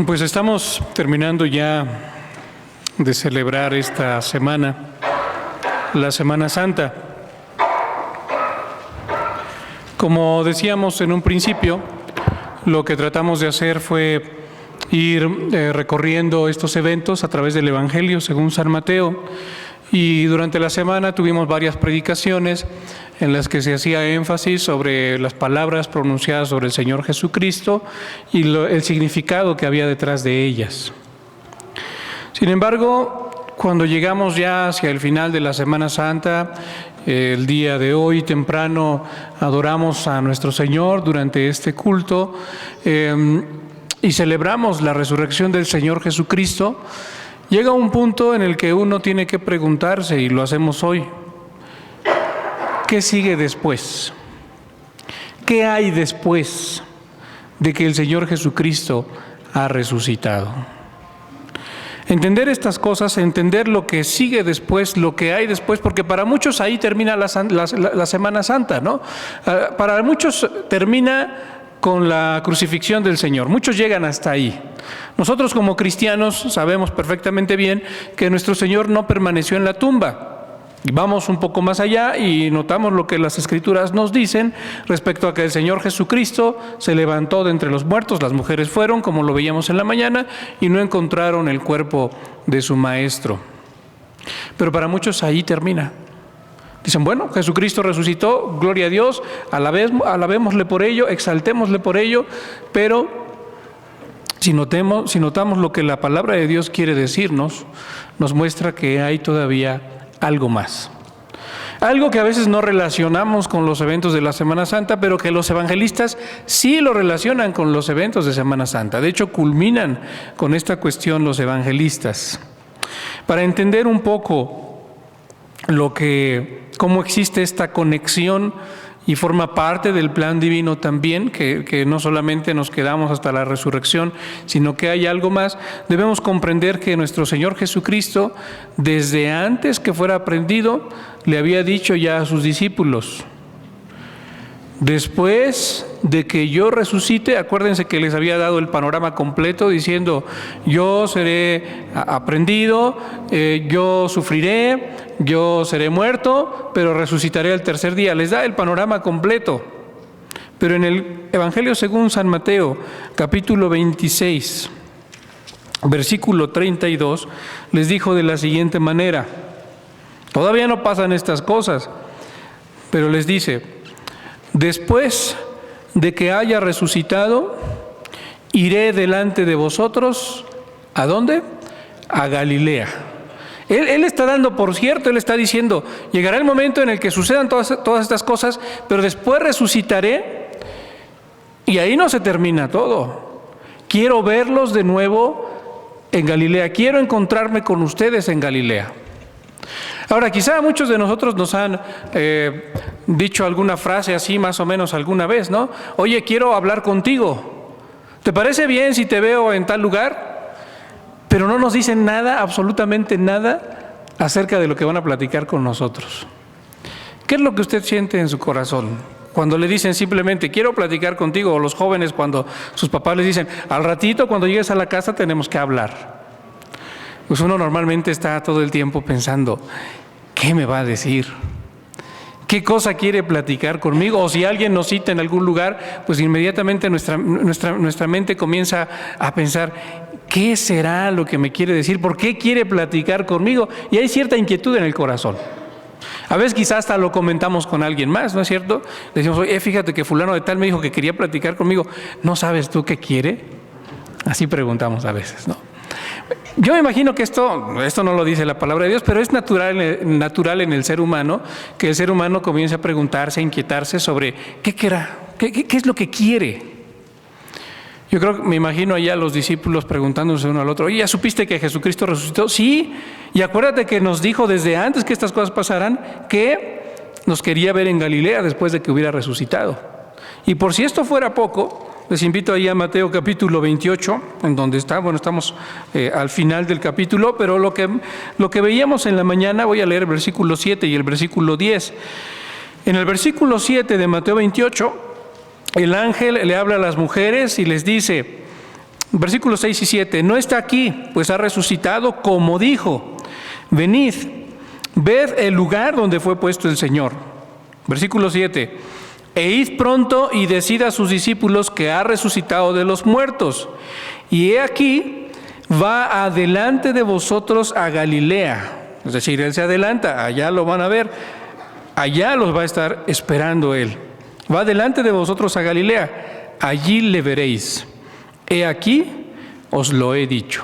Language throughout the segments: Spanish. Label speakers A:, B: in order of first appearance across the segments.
A: Pues estamos terminando ya de celebrar esta semana, la Semana Santa. Como decíamos en un principio, lo que tratamos de hacer fue ir recorriendo estos eventos a través del Evangelio según San Mateo, y durante la semana tuvimos varias predicaciones en las que se hacía énfasis sobre las palabras pronunciadas sobre el Señor Jesucristo y el significado que había detrás de ellas. Sin embargo, cuando llegamos ya hacia el final de la Semana Santa, el día de hoy temprano adoramos a nuestro Señor durante este culto y celebramos la resurrección del Señor Jesucristo. Llega un punto en el que uno tiene que preguntarse, y lo hacemos hoy, ¿qué sigue después? ¿Qué hay después de que el Señor Jesucristo ha resucitado? Entender estas cosas, entender lo que sigue después, lo que hay después, porque para muchos ahí termina la Semana Santa, ¿no? Para muchos termina con la crucifixión del Señor. Muchos llegan hasta ahí. Nosotros como cristianos sabemos perfectamente bien que nuestro Señor no permaneció en la tumba. Y vamos un poco más allá y notamos lo que las Escrituras nos dicen respecto a que el Señor Jesucristo se levantó de entre los muertos. Las mujeres fueron, como lo veíamos en la mañana, y no encontraron el cuerpo de su Maestro. Pero para muchos ahí termina. Dicen, bueno, Jesucristo resucitó, gloria a Dios, alabémosle por ello, exaltémosle por ello, pero si notamos lo que la palabra de Dios quiere decirnos, nos muestra que hay todavía algo más. Algo que a veces no relacionamos con los eventos de la Semana Santa, pero que los evangelistas sí lo relacionan con los eventos de Semana Santa. De hecho, culminan con esta cuestión los evangelistas. Para entender un poco cómo existe esta conexión y forma parte del plan divino también, que no solamente nos quedamos hasta la resurrección, sino que hay algo más, debemos comprender que nuestro Señor Jesucristo, desde antes que fuera aprendido, le había dicho ya a sus discípulos: después de que yo resucite, acuérdense que les había dado el panorama completo diciendo: yo seré aprendido, yo sufriré, yo seré muerto, pero resucitaré al tercer día. Les da el panorama completo. Pero en el Evangelio según San Mateo, capítulo 26, versículo 32, les dijo de la siguiente manera: todavía no pasan estas cosas, pero les dice: después de que haya resucitado, iré delante de vosotros, ¿a dónde? A Galilea. Él está dando por cierto, él está diciendo, llegará el momento en el que sucedan todas estas cosas, pero después resucitaré, y ahí no se termina todo. Quiero verlos de nuevo en Galilea, quiero encontrarme con ustedes en Galilea. Ahora, quizá muchos de nosotros nos han dicho alguna frase así más o menos alguna vez, ¿no? Oye, quiero hablar contigo. ¿Te parece bien si te veo en tal lugar? Pero no nos dicen nada, absolutamente nada, acerca de lo que van a platicar con nosotros. ¿Qué es lo que usted siente en su corazón cuando le dicen simplemente quiero platicar contigo? O los jóvenes cuando sus papás les dicen al ratito cuando llegues a la casa tenemos que hablar. Pues uno normalmente está todo el tiempo pensando, ¿qué me va a decir? ¿Qué cosa quiere platicar conmigo? O si alguien nos cita en algún lugar, pues inmediatamente nuestra mente comienza a pensar, ¿qué será lo que me quiere decir? ¿Por qué quiere platicar conmigo? Y hay cierta inquietud en el corazón. A veces quizás hasta lo comentamos con alguien más, ¿no es cierto? Le decimos, oye, fíjate que fulano de tal me dijo que quería platicar conmigo. ¿No sabes tú qué quiere? Así preguntamos a veces, ¿no? Yo me imagino que esto no lo dice la palabra de Dios, pero es natural en el ser humano, que el ser humano comience a preguntarse, a inquietarse sobre ¿qué querrá? ¿Qué es lo que quiere? Yo creo que me imagino allá a los discípulos preguntándose uno al otro, oye, ¿ya supiste que Jesucristo resucitó? Sí, y acuérdate que nos dijo desde antes que estas cosas pasarán, que nos quería ver en Galilea después de que hubiera resucitado. Y por si esto fuera poco, les invito ahí a Mateo capítulo 28, en donde estamos al final del capítulo, pero lo que veíamos en la mañana, voy a leer el versículo 7 y el versículo 10. En el versículo 7 de Mateo 28, el ángel le habla a las mujeres y les dice, Versículos 6 y 7. No está aquí, pues ha resucitado como dijo. Venid, ved el lugar donde fue puesto el Señor. Versículo 7. E id pronto y decid a sus discípulos que ha resucitado de los muertos. Y he aquí, va adelante de vosotros a Galilea. Es decir, Él se adelanta, allá lo van a ver. Allá los va a estar esperando Él. Va adelante de vosotros a Galilea. Allí le veréis. He aquí, os lo he dicho.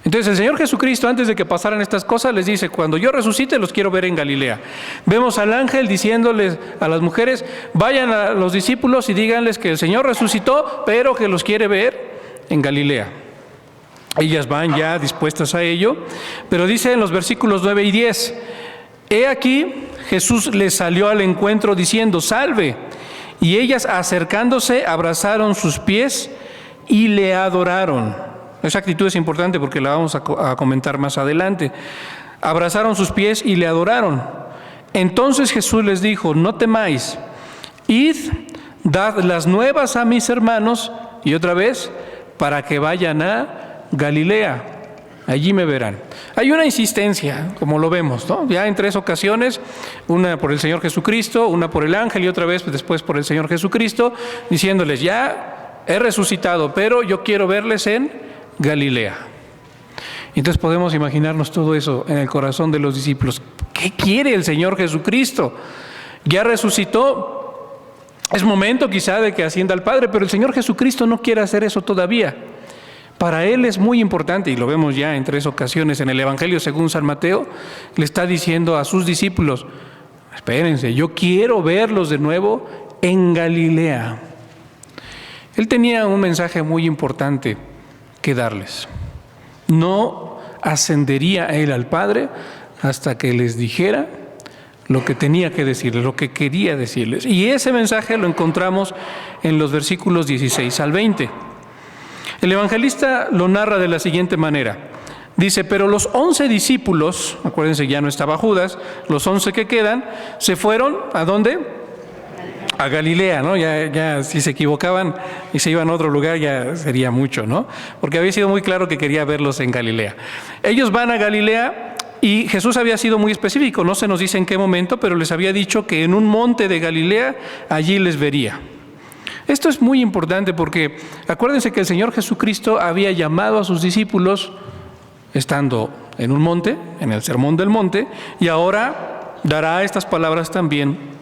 A: Entonces el Señor Jesucristo, antes de que pasaran estas cosas, les dice: cuando yo resucite, los quiero ver en Galilea. Vemos al ángel diciéndoles a las mujeres: vayan a los discípulos y díganles que el Señor resucitó, pero que los quiere ver en Galilea. Ellas van ya dispuestas a ello, pero dice en los versículos 9 y 10, he aquí, Jesús les salió al encuentro diciendo: salve. Y ellas, acercándose, abrazaron sus pies y le adoraron. Esa actitud es importante porque la vamos a comentar más adelante. Abrazaron sus pies y le adoraron. Entonces Jesús les dijo: no temáis, id, dad las nuevas a mis hermanos, y otra vez, para que vayan a Galilea. Allí me verán. Hay una insistencia, como lo vemos, ¿no? Ya en 3 ocasiones, una por el Señor Jesucristo, una por el ángel y otra vez después por el Señor Jesucristo, diciéndoles: ya he resucitado, pero yo quiero verles en Galilea. Entonces podemos imaginarnos todo eso en el corazón de los discípulos. ¿Qué quiere el Señor Jesucristo? Ya resucitó, es momento quizá de que ascienda al Padre, pero el Señor Jesucristo no quiere hacer eso todavía. Para Él es muy importante, y lo vemos ya en 3 ocasiones en el Evangelio según San Mateo, le está diciendo a sus discípulos: espérense, yo quiero verlos de nuevo en Galilea. Él tenía un mensaje muy importante que darles. No ascendería Él al Padre hasta que les dijera lo que tenía que decirles, lo que quería decirles. Y ese mensaje lo encontramos en los versículos 16 al 20. El evangelista lo narra de la siguiente manera. Dice: pero los 11 discípulos, acuérdense, ya no estaba Judas, los 11 que quedan, se fueron, ¿a dónde? A Galilea, ¿no? Ya si se equivocaban y se iban a otro lugar ya sería mucho, ¿no? Porque había sido muy claro que quería verlos en Galilea. Ellos van a Galilea y Jesús había sido muy específico, no se nos dice en qué momento, pero les había dicho que en un monte de Galilea allí les vería. Esto es muy importante porque acuérdense que el Señor Jesucristo había llamado a sus discípulos estando en un monte, en el Sermón del Monte, y ahora dará estas palabras también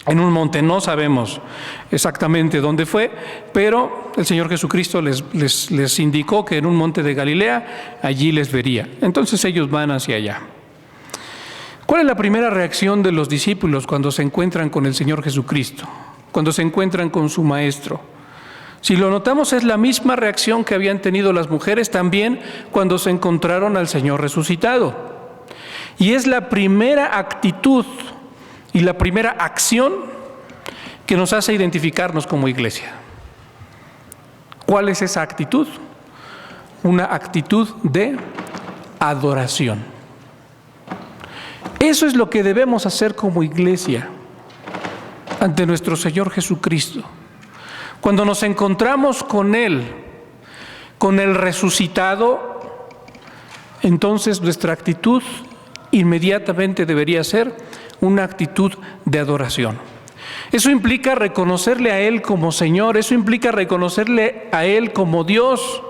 A: en un monte. No sabemos exactamente dónde fue, pero el Señor Jesucristo les indicó que en un monte de Galilea allí les vería. Entonces ellos van hacia allá. ¿Cuál es la primera reacción de los discípulos cuando se encuentran con el Señor Jesucristo? Cuando se encuentran con su Maestro. Si lo notamos, es la misma reacción que habían tenido las mujeres también cuando se encontraron al Señor resucitado. Y es la primera actitud y la primera acción que nos hace identificarnos como iglesia. ¿Cuál es esa actitud? Una actitud de adoración. Eso es lo que debemos hacer como iglesia ante nuestro Señor Jesucristo. Cuando nos encontramos con Él, con el resucitado, entonces nuestra actitud inmediatamente debería ser una actitud de adoración. Eso implica reconocerle a Él como Señor, eso implica reconocerle a Él como Dios,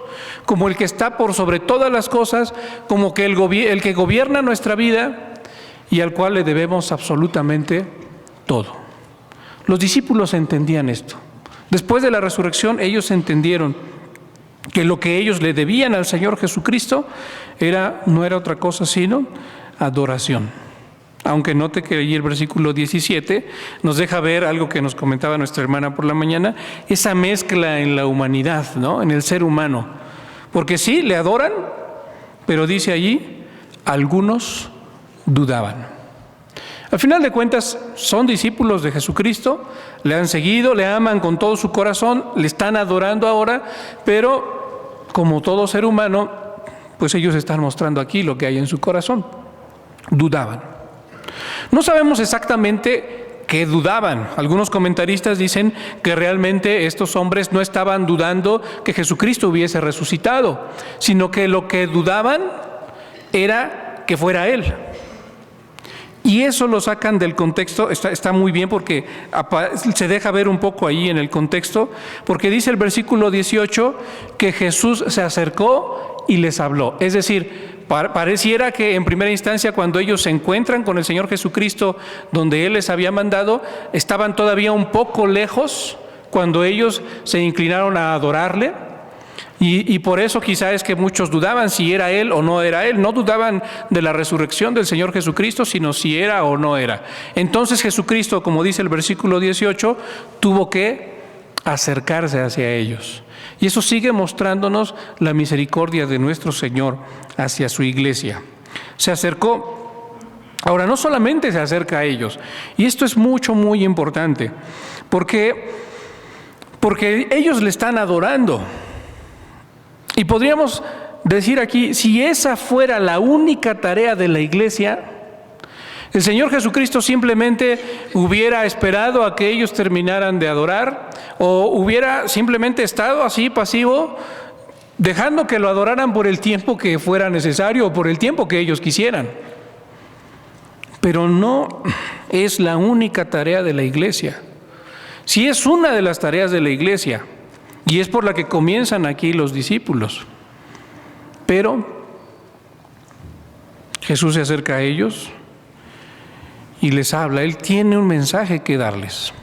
A: como el que está por sobre todas las cosas, como que el que gobierna nuestra vida y al cual le debemos absolutamente todo. Los discípulos entendían esto. Después de la resurrección, ellos entendieron que lo que ellos le debían al Señor Jesucristo no era otra cosa sino adoración. Aunque note que allí el versículo 17 nos deja ver algo que nos comentaba nuestra hermana por la mañana, esa mezcla en la humanidad, ¿no? En el ser humano. Porque sí, le adoran, pero dice allí, algunos dudaban. Al final de cuentas, son discípulos de Jesucristo, le han seguido, le aman con todo su corazón, le están adorando ahora, pero como todo ser humano, pues ellos están mostrando aquí lo que hay en su corazón. Dudaban. No sabemos exactamente que dudaban. Algunos comentaristas dicen que realmente estos hombres no estaban dudando que Jesucristo hubiese resucitado, sino que lo que dudaban era que fuera Él. Y eso lo sacan del contexto, está muy bien porque se deja ver un poco ahí en el contexto, porque dice el versículo 18 que Jesús se acercó y les habló. Es decir, pareciera que en primera instancia cuando ellos se encuentran con el Señor Jesucristo donde Él les había mandado, estaban todavía un poco lejos cuando ellos se inclinaron a adorarle. Y por eso quizá es que muchos dudaban si era Él o no era Él. No dudaban de la resurrección del Señor Jesucristo, sino si era o no era. Entonces Jesucristo, como dice el versículo 18, tuvo que acercarse hacia ellos. Y eso sigue mostrándonos la misericordia de nuestro Señor hacia su iglesia. Se acercó. Ahora, no solamente se acerca a ellos, y esto es muy importante, porque ellos le están adorando. Y podríamos decir aquí, si esa fuera la única tarea de la iglesia, el Señor Jesucristo simplemente hubiera esperado a que ellos terminaran de adorar, o hubiera simplemente estado así pasivo, dejando que lo adoraran por el tiempo que fuera necesario o por el tiempo que ellos quisieran. Pero no es la única tarea de la iglesia. Sí es una de las tareas de la iglesia, y es por la que comienzan aquí los discípulos. Pero Jesús se acerca a ellos y les habla. Él tiene un mensaje que darles.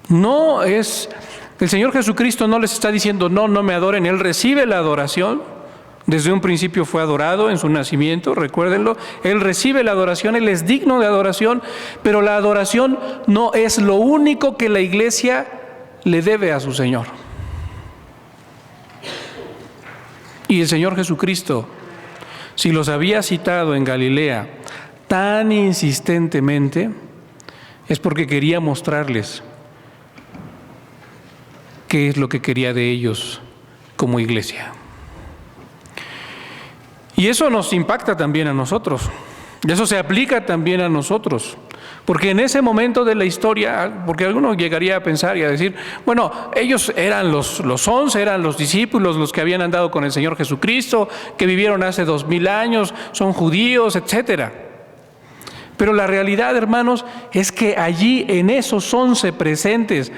A: El Señor Jesucristo no les está diciendo, no me adoren. Él recibe la adoración. Desde un principio fue adorado en su nacimiento, recuérdenlo. Él recibe la adoración, Él es digno de adoración, pero la adoración no es lo único que la iglesia le debe a su Señor. Y el Señor Jesucristo, si los había citado en Galilea tan insistentemente, es porque quería mostrarles qué es lo que quería de ellos como iglesia. Y eso nos impacta también a nosotros. Eso se aplica también a nosotros. Porque en ese momento de la historia, porque alguno llegaría a pensar y a decir, bueno, ellos eran los 11, eran los discípulos, los que habían andado con el Señor Jesucristo, que vivieron hace 2000 años, son judíos, etcétera. Pero la realidad, hermanos, es que allí en esos 11 presentes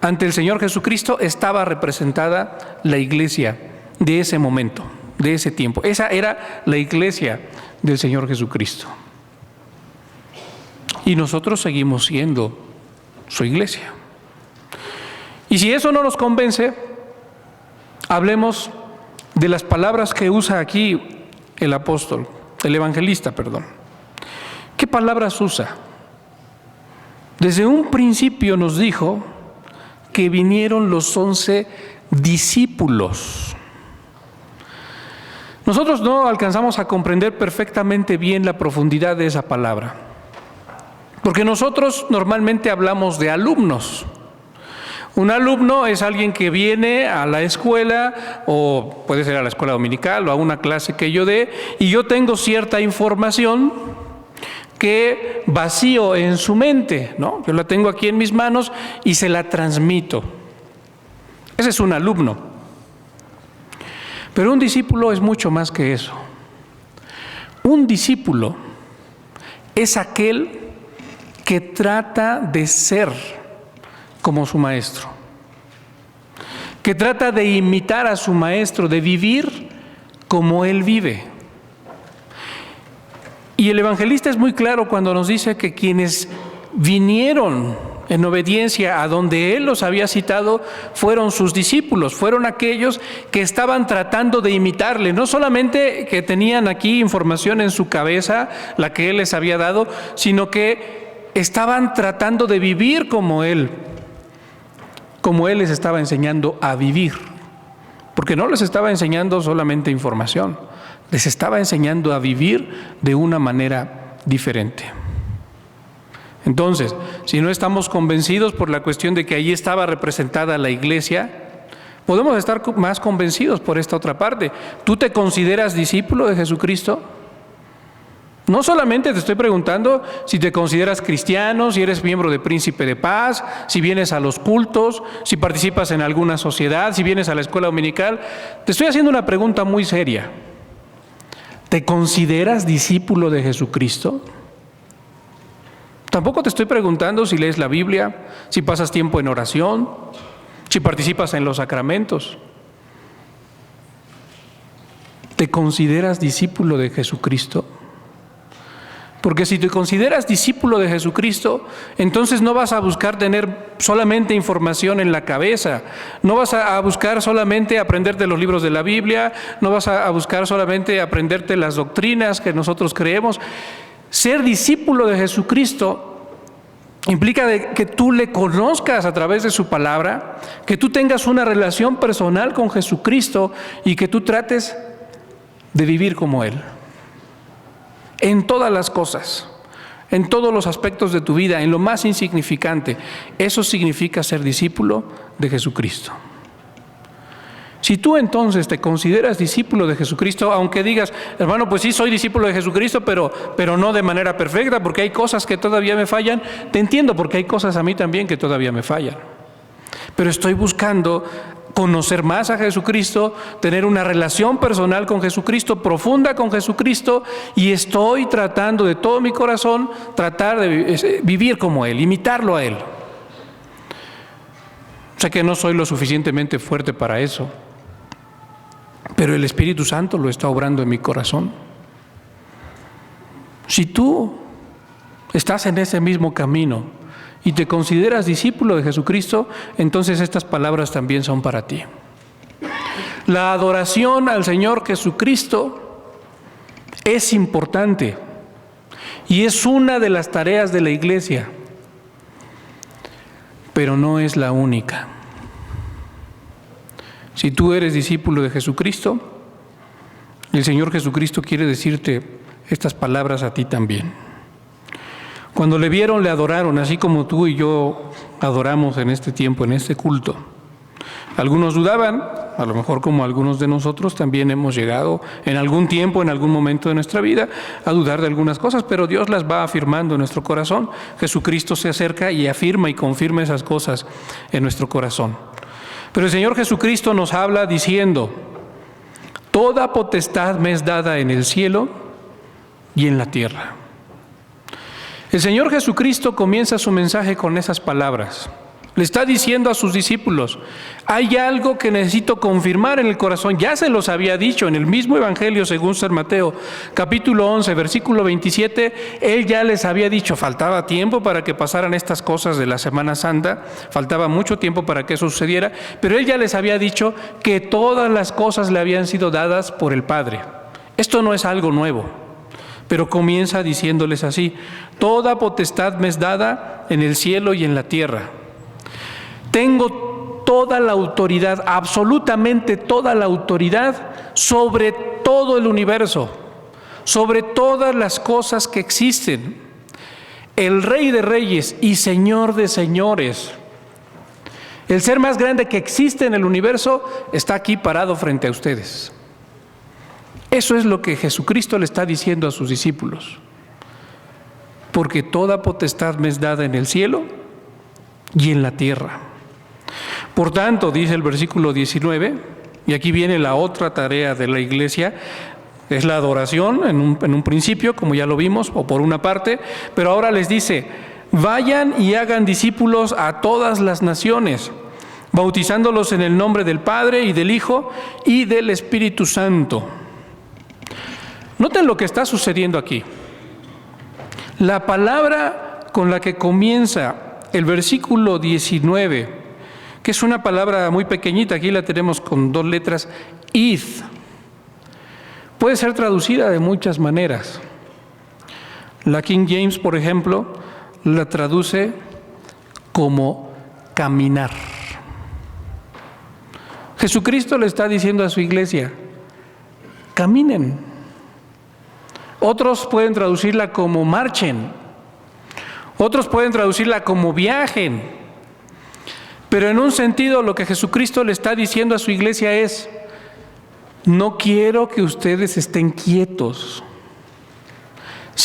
A: ante el Señor Jesucristo estaba representada la iglesia de ese momento, de ese tiempo. Esa era la iglesia del Señor Jesucristo. Y nosotros seguimos siendo su iglesia. Y si eso no nos convence, hablemos de las palabras que usa aquí el evangelista. ¿Qué palabras usa? Desde un principio nos dijo que vinieron los 11 discípulos. Nosotros no alcanzamos a comprender perfectamente bien la profundidad de esa palabra. Porque nosotros normalmente hablamos de alumnos. Un alumno es alguien que viene a la escuela, o puede ser a la escuela dominical o a una clase que yo dé, y yo tengo cierta información que vacío en su mente, ¿no? Yo la tengo aquí en mis manos y se la transmito. Ese es un alumno. Pero un discípulo es mucho más que eso. Un discípulo es aquel que trata de ser como su maestro, que trata de imitar a su maestro, de vivir como él vive. Y el evangelista es muy claro cuando nos dice que quienes vinieron en obediencia a donde él los había citado fueron sus discípulos, fueron aquellos que estaban tratando de imitarle, no solamente que tenían aquí información en su cabeza, la que él les había dado, sino que estaban tratando de vivir como él les estaba enseñando a vivir, porque no les estaba enseñando solamente información, les estaba enseñando a vivir de una manera diferente. Entonces, si no estamos convencidos por la cuestión de que allí estaba representada la iglesia, podemos estar más convencidos por esta otra parte. ¿Tú te consideras discípulo de Jesucristo? No solamente te estoy preguntando si te consideras cristiano, si eres miembro de Príncipe de Paz, si vienes a los cultos, si participas en alguna sociedad, si vienes a la escuela dominical. Te estoy haciendo una pregunta muy seria. ¿Te consideras discípulo de Jesucristo? Tampoco te estoy preguntando si lees la Biblia, si pasas tiempo en oración, si participas en los sacramentos. ¿Te consideras discípulo de Jesucristo? Porque si te consideras discípulo de Jesucristo, entonces no vas a buscar tener solamente información en la cabeza, no vas a buscar solamente aprenderte los libros de la Biblia, no vas a buscar solamente aprenderte las doctrinas que nosotros creemos. Ser discípulo de Jesucristo implica que tú le conozcas a través de su palabra, que tú tengas una relación personal con Jesucristo y que tú trates de vivir como Él. En todas las cosas, en todos los aspectos de tu vida, en lo más insignificante. Eso significa ser discípulo de Jesucristo. Si tú entonces te consideras discípulo de Jesucristo, aunque digas, hermano, pues sí soy discípulo de Jesucristo, pero no de manera perfecta, porque hay cosas que todavía me fallan, te entiendo, porque hay cosas a mí también que todavía me fallan. Pero estoy buscando conocer más a Jesucristo, tener una relación personal con Jesucristo, profunda con Jesucristo, y estoy tratando de todo mi corazón, tratar de vivir como Él, imitarlo a Él. Sé que no soy lo suficientemente fuerte para eso, pero el Espíritu Santo lo está obrando en mi corazón. Si tú estás en ese mismo camino y te consideras discípulo de Jesucristo, entonces estas palabras también son para ti. La adoración al Señor Jesucristo es importante y es una de las tareas de la iglesia, pero no es la única. Si tú eres discípulo de Jesucristo, el Señor Jesucristo quiere decirte estas palabras a ti también. Cuando le vieron, le adoraron, así como tú y yo adoramos en este tiempo, en este culto. Algunos dudaban, a lo mejor como algunos de nosotros también hemos llegado en algún tiempo, en algún momento de nuestra vida, a dudar de algunas cosas, pero Dios las va afirmando en nuestro corazón. Jesucristo se acerca y afirma y confirma esas cosas en nuestro corazón. Pero el Señor Jesucristo nos habla diciendo, toda potestad me es dada en el cielo y en la tierra. El Señor Jesucristo comienza su mensaje con esas palabras. Le está diciendo a sus discípulos, hay algo que necesito confirmar en el corazón. Ya se los había dicho en el mismo Evangelio según San Mateo, capítulo 11, versículo 27. Él ya les había dicho, faltaba tiempo para que pasaran estas cosas de la Semana Santa, faltaba mucho tiempo para que eso sucediera, pero Él ya les había dicho que todas las cosas le habían sido dadas por el Padre. Esto no es algo nuevo. Pero comienza diciéndoles así, toda potestad me es dada en el cielo y en la tierra. Tengo toda la autoridad, absolutamente toda la autoridad sobre todo el universo, sobre todas las cosas que existen. El Rey de Reyes y Señor de Señores, el ser más grande que existe en el universo, está aquí parado frente a ustedes. Eso es lo que Jesucristo le está diciendo a sus discípulos. Porque toda potestad me es dada en el cielo y en la tierra. Por tanto, dice el versículo 19, y aquí viene la otra tarea de la iglesia, es la adoración en un principio, como ya lo vimos, o por una parte, pero ahora les dice, vayan y hagan discípulos a todas las naciones, bautizándolos en el nombre del Padre y del Hijo y del Espíritu Santo. Noten lo que está sucediendo aquí. La palabra con la que comienza el versículo 19, que es una palabra muy pequeñita, aquí la tenemos con 2 letras, id, puede ser traducida de muchas maneras. La King James, por ejemplo, la traduce como caminar. Jesucristo le está diciendo a su iglesia, caminen. Otros pueden traducirla como marchen, otros pueden traducirla como viajen, pero en un sentido lo que Jesucristo le está diciendo a su iglesia es, no quiero que ustedes estén quietos,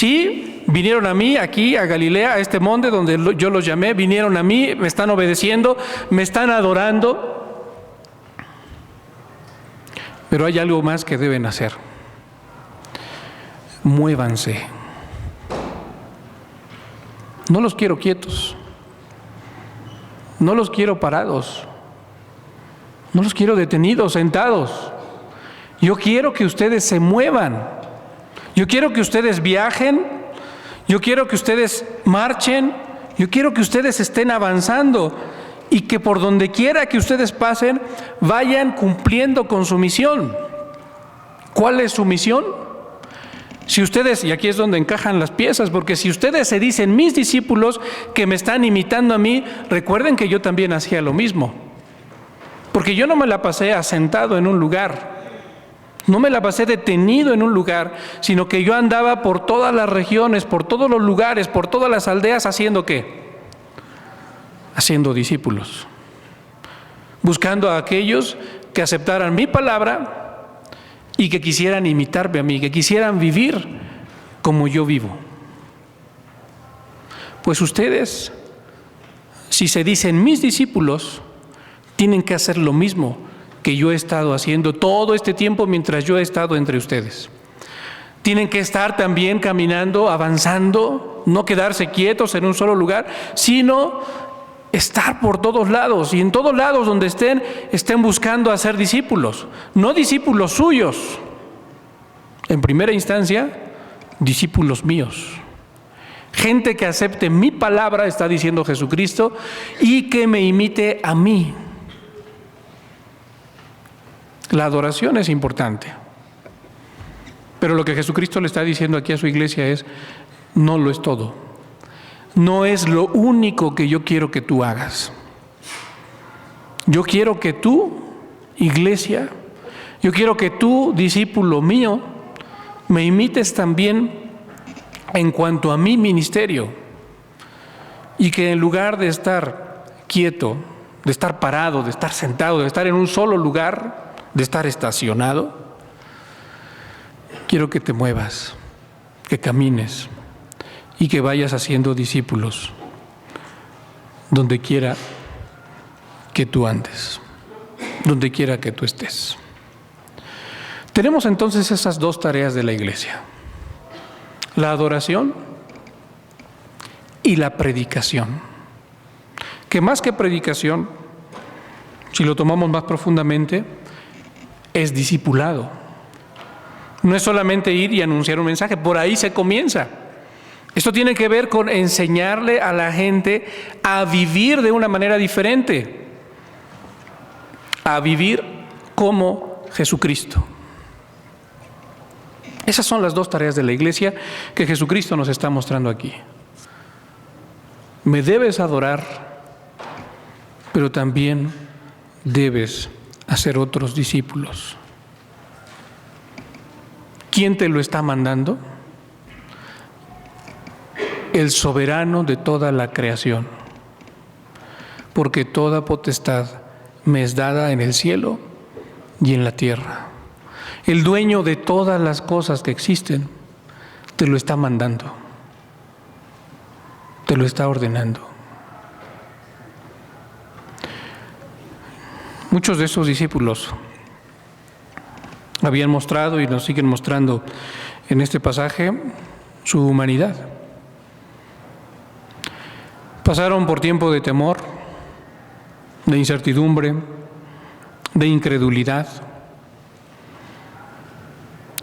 A: Sí, vinieron a mí, aquí a Galilea, a este monte donde yo los llamé, vinieron a mí, me están obedeciendo, me están adorando. Pero hay algo más que deben hacer. Muévanse. No los quiero quietos. No los quiero parados. No los quiero detenidos, sentados. Yo quiero que ustedes se muevan. Yo quiero que ustedes viajen. Yo quiero que ustedes marchen. Yo quiero que ustedes estén avanzando y que por donde quiera que ustedes pasen, vayan cumpliendo con su misión. ¿Cuál es su misión? Si ustedes, y aquí es donde encajan las piezas, porque si ustedes se dicen mis discípulos que me están imitando a mí, recuerden que yo también hacía lo mismo. Porque yo no me la pasé asentado en un lugar, no me la pasé detenido en un lugar, sino que yo andaba por todas las regiones, por todos los lugares, por todas las aldeas, ¿haciendo qué? Haciendo discípulos. Buscando a aquellos que aceptaran mi palabra y que quisieran imitarme a mí, que quisieran vivir como yo vivo. Pues ustedes, si se dicen mis discípulos, tienen que hacer lo mismo que yo he estado haciendo todo este tiempo mientras yo he estado entre ustedes. Tienen que estar también caminando, avanzando, no quedarse quietos en un solo lugar, sino estar por todos lados, y en todos lados donde estén buscando hacer discípulos, no discípulos suyos, en primera instancia, discípulos míos. Gente que acepte mi palabra, está diciendo Jesucristo, y que me imite a mí. La adoración es importante, pero lo que Jesucristo le está diciendo aquí a su iglesia es, no lo es todo. No es lo único que yo quiero que tú hagas. Yo quiero que tú, iglesia, yo quiero que tú, discípulo mío, me imites también en cuanto a mi ministerio. Y que en lugar de estar quieto, de estar parado, de estar sentado, de estar en un solo lugar, de estar estacionado, quiero que te muevas, que camines y que vayas haciendo discípulos donde quiera que tú andes, donde quiera que tú estés. Tenemos entonces esas dos tareas de la iglesia: la adoración y la predicación. Que más que predicación, si lo tomamos más profundamente, es discipulado. No es solamente ir y anunciar un mensaje, por ahí se comienza. Esto tiene que ver con enseñarle a la gente a vivir de una manera diferente, a vivir como Jesucristo. Esas son las dos tareas de la iglesia que Jesucristo nos está mostrando aquí. Me debes adorar, pero también debes hacer otros discípulos. ¿Quién te lo está mandando? El soberano de toda la creación, porque toda potestad me es dada en el cielo y en la tierra. El dueño de todas las cosas que existen te lo está mandando, te lo está ordenando. Muchos de esos discípulos habían mostrado y nos siguen mostrando en este pasaje su humanidad. Pasaron por tiempo de temor, de incertidumbre, de incredulidad.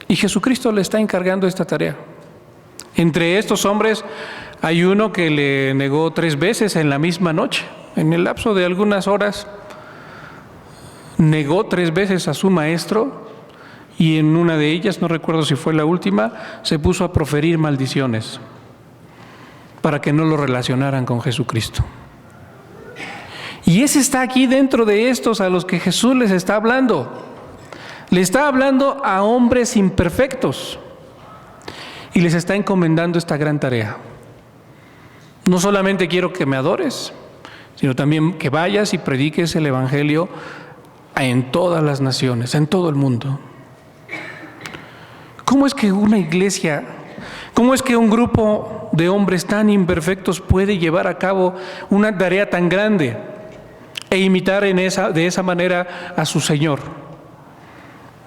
A: Y Jesucristo le está encargando esta tarea. Entre estos hombres hay uno que le negó 3 veces en la misma noche. En el lapso de algunas horas, negó 3 veces a su maestro, y en una de ellas, no recuerdo si fue la última, se puso a proferir maldiciones para que no lo relacionaran con Jesucristo. Y ese está aquí dentro de estos a los que Jesús les está hablando. Le está hablando a hombres imperfectos y les está encomendando esta gran tarea. No solamente quiero que me adores, sino también que vayas y prediques el Evangelio en todas las naciones, en todo el mundo. ¿Cómo es que una iglesia ¿Cómo es que un grupo de hombres tan imperfectos puede llevar a cabo una tarea tan grande e imitar de esa manera a su Señor?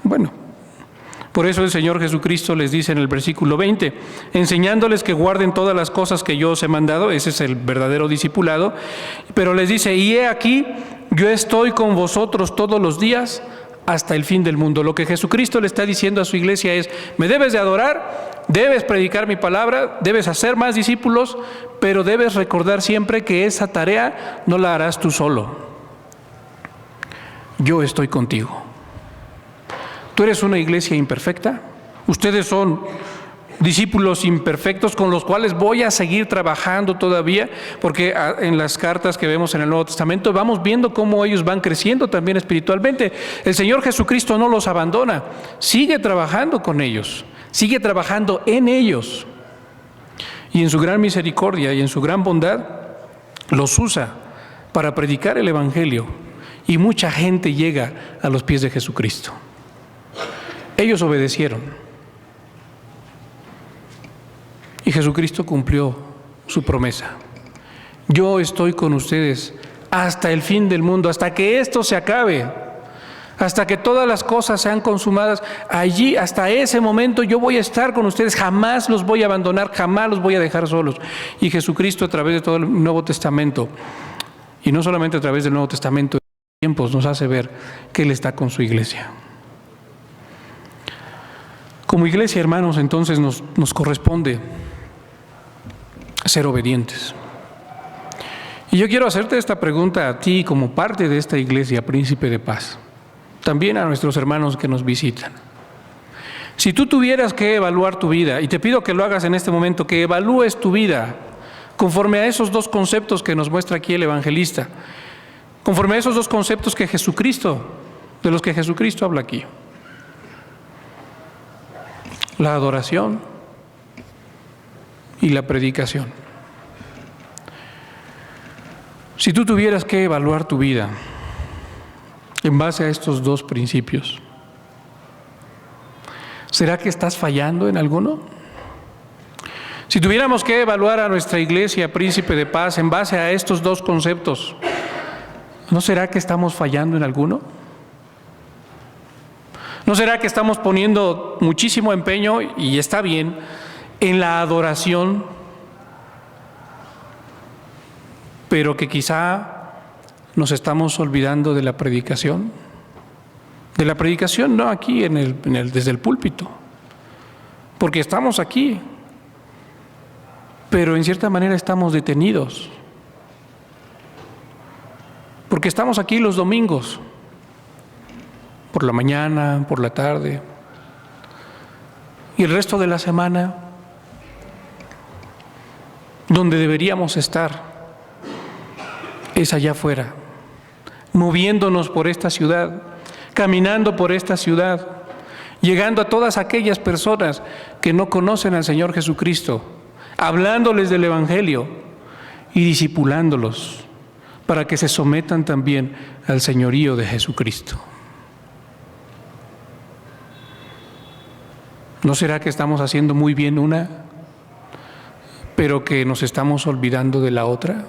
A: Bueno, por eso el Señor Jesucristo les dice en el versículo 20, enseñándoles que guarden todas las cosas que yo os he mandado, ese es el verdadero discipulado, pero les dice, y he aquí, yo estoy con vosotros todos los días hasta el fin del mundo. Lo que Jesucristo le está diciendo a su iglesia es, me debes de adorar, debes predicar mi palabra, debes hacer más discípulos, pero debes recordar siempre que esa tarea no la harás tú solo. Yo estoy contigo. Tú eres una iglesia imperfecta, ustedes son discípulos imperfectos con los cuales voy a seguir trabajando todavía, porque en las cartas que vemos en el Nuevo Testamento vamos viendo cómo ellos van creciendo también espiritualmente. El Señor Jesucristo no los abandona, sigue trabajando con ellos, sigue trabajando en ellos, y en su gran misericordia y en su gran bondad los usa para predicar el Evangelio, y mucha gente llega a los pies de Jesucristo. Ellos obedecieron y Jesucristo cumplió su promesa. Yo estoy con ustedes hasta el fin del mundo, hasta que esto se acabe, hasta que todas las cosas sean consumadas. Allí, hasta ese momento, yo voy a estar con ustedes, jamás los voy a abandonar, jamás los voy a dejar solos. Y Jesucristo, a través de todo el Nuevo Testamento, y no solamente a través del Nuevo Testamento, en tiempos nos hace ver que Él está con su iglesia. Como iglesia, hermanos, entonces nos corresponde ser obedientes. Y yo quiero hacerte esta pregunta a ti como parte de esta iglesia, Príncipe de Paz, también a nuestros hermanos que nos visitan. Si tú tuvieras que evaluar tu vida, y te pido que lo hagas en este momento, que evalúes tu vida conforme a esos dos conceptos que nos muestra aquí el evangelista, conforme a esos dos conceptos que de los que Jesucristo habla aquí. La adoración y la predicación. Si tú tuvieras que evaluar tu vida en base a estos dos principios, ¿será que estás fallando en alguno? Si tuviéramos que evaluar a nuestra iglesia, Príncipe de Paz, en base a estos dos conceptos, ¿no será que estamos fallando en alguno? ¿No será que estamos poniendo muchísimo empeño, y está bien, en la adoración, pero que quizá nos estamos olvidando de la predicación? De la predicación no aquí desde el púlpito, porque estamos aquí, pero en cierta manera estamos detenidos, porque estamos aquí los domingos, por la mañana, por la tarde, y el resto de la semana, donde deberíamos estar es allá afuera, moviéndonos por esta ciudad, caminando por esta ciudad, llegando a todas aquellas personas que no conocen al Señor Jesucristo, hablándoles del Evangelio y discipulándolos para que se sometan también al señorío de Jesucristo. ¿No será que estamos haciendo muy bien una, pero que nos estamos olvidando de la otra?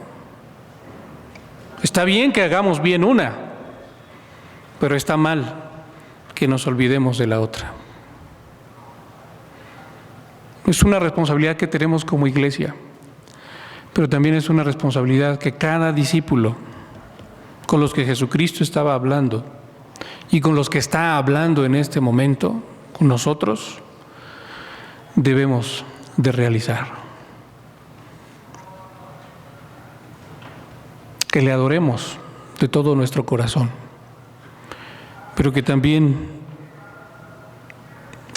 A: Está bien que hagamos bien una, pero está mal que nos olvidemos de la otra. Es una responsabilidad que tenemos como iglesia, pero también es una responsabilidad que cada discípulo con los que Jesucristo estaba hablando y con los que está hablando en este momento, con nosotros, debemos de realizar. Que le adoremos de todo nuestro corazón, pero que también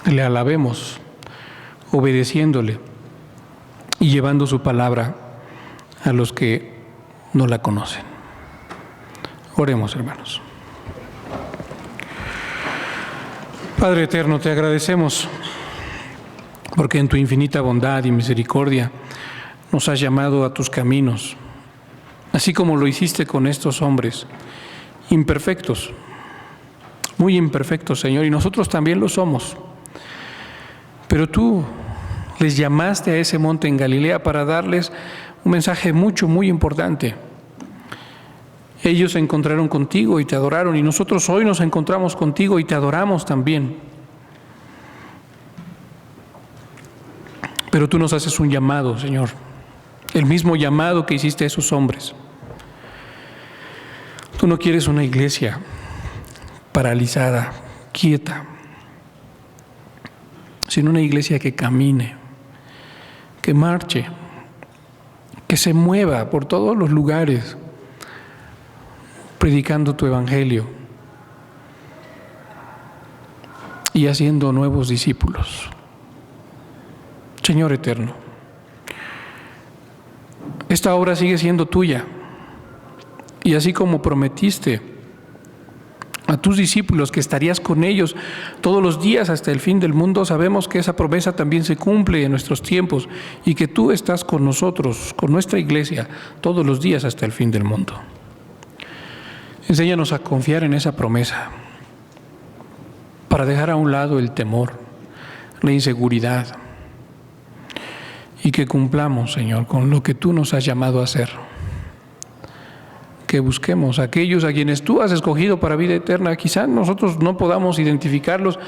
A: le alabemos obedeciéndole y llevando su palabra a los que no la conocen. Oremos, hermanos. Padre eterno, te agradecemos porque en tu infinita bondad y misericordia nos has llamado a tus caminos, así como lo hiciste con estos hombres imperfectos, muy imperfectos, Señor, y nosotros también lo somos. Pero tú, Les llamaste a ese monte en Galilea para darles un mensaje muy importante. Ellos se encontraron contigo y te adoraron, y nosotros hoy nos encontramos contigo y te adoramos también. Pero tú nos haces un llamado, Señor, el mismo llamado que hiciste a esos hombres. Tú no quieres una iglesia paralizada, quieta, sino una iglesia que camine, que marche, que se mueva por todos los lugares, predicando tu evangelio y haciendo nuevos discípulos. Señor eterno, esta obra sigue siendo tuya, y así como prometiste a tus discípulos que estarías con ellos todos los días hasta el fin del mundo, sabemos que esa promesa también se cumple en nuestros tiempos y que tú estás con nosotros, con nuestra iglesia, todos los días hasta el fin del mundo. Enséñanos a confiar en esa promesa para dejar a un lado el temor, la inseguridad, y que cumplamos, Señor, con lo que tú nos has llamado a hacer. Que busquemos a aquellos a quienes tú has escogido para vida eterna. Quizá nosotros no podamos identificarlos,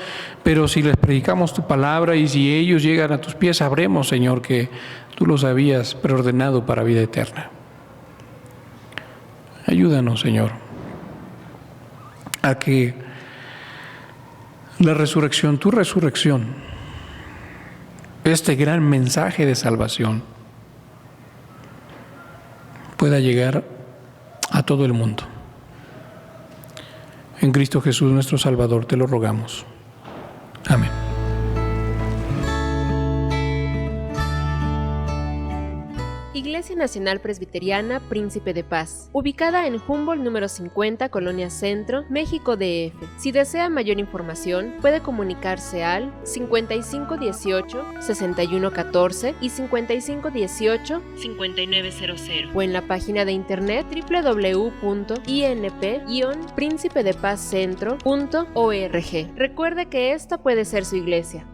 A: pero si les predicamos tu palabra y si ellos llegan a tus pies, sabremos, Señor, que tú los habías preordenado para vida eterna. Ayúdanos, Señor, a que la resurrección, tu resurrección, este gran mensaje de salvación, pueda llegar a todo el mundo. En Cristo Jesús, nuestro Salvador, te lo rogamos. Amén.
B: Iglesia Nacional Presbiteriana Príncipe de Paz, ubicada en Humboldt número 50, Colonia Centro, México DF. Si desea mayor información, puede comunicarse al 5518-6114 y 5518-5900 o en la página de internet www.inp-principedepazcentro.org. Recuerde que esta puede ser su iglesia.